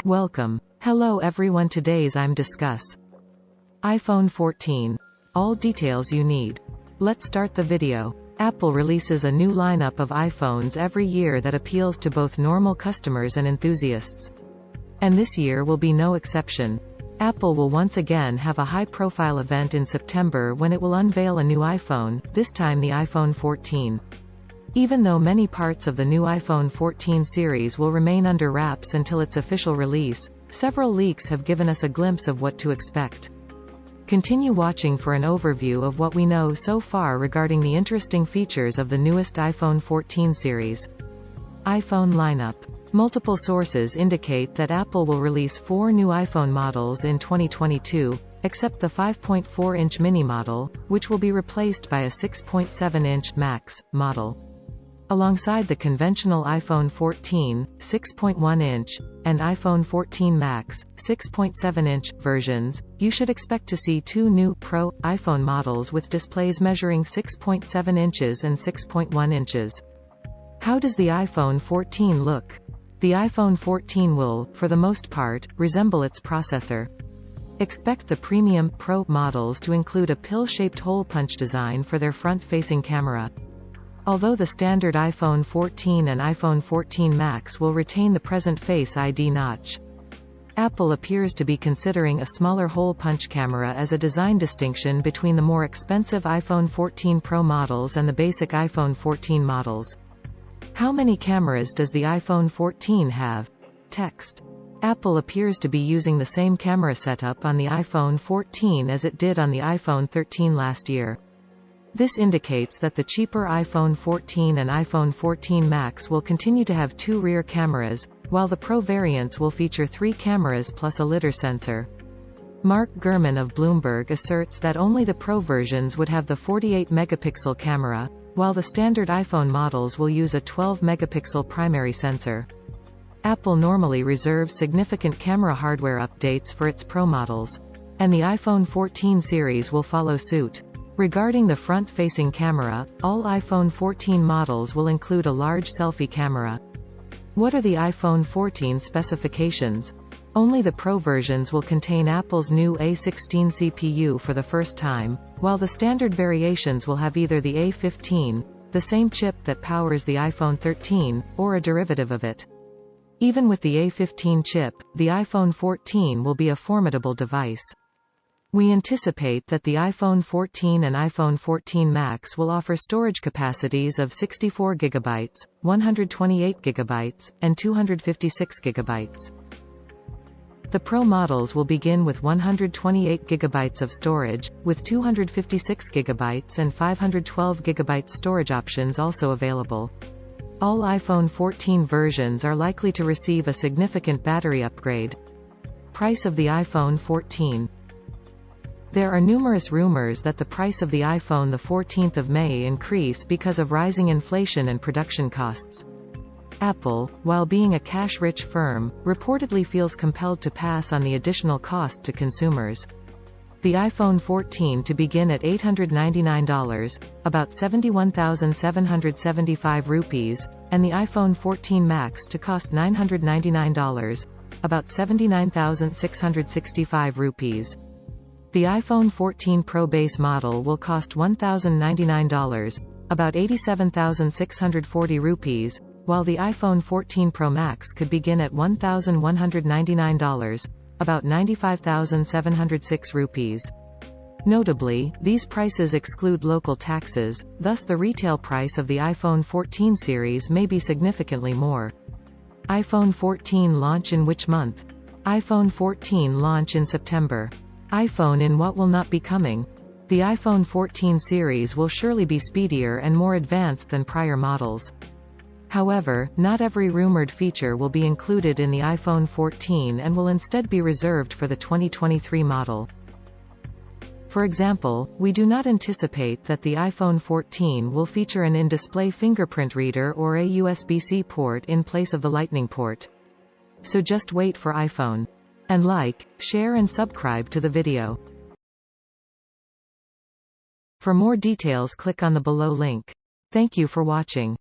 Welcome. Hello everyone, today's I'm discuss iPhone 14. All details you need. Let's start the video. Apple releases a new lineup of iPhones every year that appeals to both normal customers and enthusiasts. And this year will be no exception. Apple will once again have a high-profile event in September when it will unveil a new iPhone, this time the iPhone 14. Even though many parts of the new iPhone 14 series will remain under wraps until its official release, several leaks have given us a glimpse of what to expect. Continue watching for an overview of what we know so far regarding the interesting features of the newest iPhone 14 series. iPhone lineup. Multiple sources indicate that Apple will release 4 new iPhone models in 2022, except the 5.4-inch mini model, which will be replaced by a 6.7-inch Max model. Alongside the conventional iPhone 14, 6.1-inch, and iPhone 14 Max, 6.7-inch, versions, you should expect to see 2 new Pro iPhone models with displays measuring 6.7 inches and 6.1 inches. How does the iPhone 14 look? The iPhone 14 will, for the most part, resemble its processor. Expect the premium Pro models to include a pill-shaped hole punch design for their front-facing camera. Although the standard iPhone 14 and iPhone 14 Max will retain the present Face ID notch. Apple appears to be considering a smaller hole punch camera as a design distinction between the more expensive iPhone 14 Pro models and the basic iPhone 14 models. How many cameras does the iPhone 14 have? Text. Apple appears to be using the same camera setup on the iPhone 14 as it did on the iPhone 13 last year. This indicates that the cheaper iPhone 14 and iPhone 14 Max will continue to have 2 rear cameras, while the Pro variants will feature 3 cameras plus a lidar sensor. Mark Gurman of Bloomberg asserts that only the Pro versions would have the 48-megapixel camera, while the standard iPhone models will use a 12-megapixel primary sensor. Apple normally reserves significant camera hardware updates for its Pro models, and the iPhone 14 series will follow suit. Regarding the front-facing camera, all iPhone 14 models will include a large selfie camera. What are the iPhone 14 specifications? Only the Pro versions will contain Apple's new A16 CPU for the first time, while the standard variations will have either the A15, the same chip that powers the iPhone 13, or a derivative of it. Even with the A15 chip, the iPhone 14 will be a formidable device. We anticipate that the iPhone 14 and iPhone 14 Max will offer storage capacities of 64 GB, 128 GB, and 256 GB. The Pro models will begin with 128 GB of storage, with 256 GB and 512 GB storage options also available. All iPhone 14 versions are likely to receive a significant battery upgrade. Price of the iPhone 14. There are numerous rumors that the price of the iPhone the 14th of May increase because of rising inflation and production costs. Apple, while being a cash-rich firm, reportedly feels compelled to pass on the additional cost to consumers. The iPhone 14 to begin at $899, about 71,775 rupees, and the iPhone 14 Max to cost $999, about 79,665 rupees. The iPhone 14 Pro base model will cost $1,099, about 87,640 rupees, while the iPhone 14 Pro Max could begin at $1,199, about 95,706 rupees. Notably, these prices exclude local taxes, thus the retail price of the iPhone 14 series may be significantly more. iPhone 14 launch in which month? iPhone 14 launch in September. iPhone in what will not be coming? The iPhone 14 series will surely be speedier and more advanced than prior models. However, not every rumored feature will be included in the iPhone 14 and will instead be reserved for the 2023 model. For example, we do not anticipate that the iPhone 14 will feature an in-display fingerprint reader or a USB-C port in place of the Lightning port. So just wait for iPhone. And like, share and subscribe to the video. For more details click on the below link. Thank you for watching.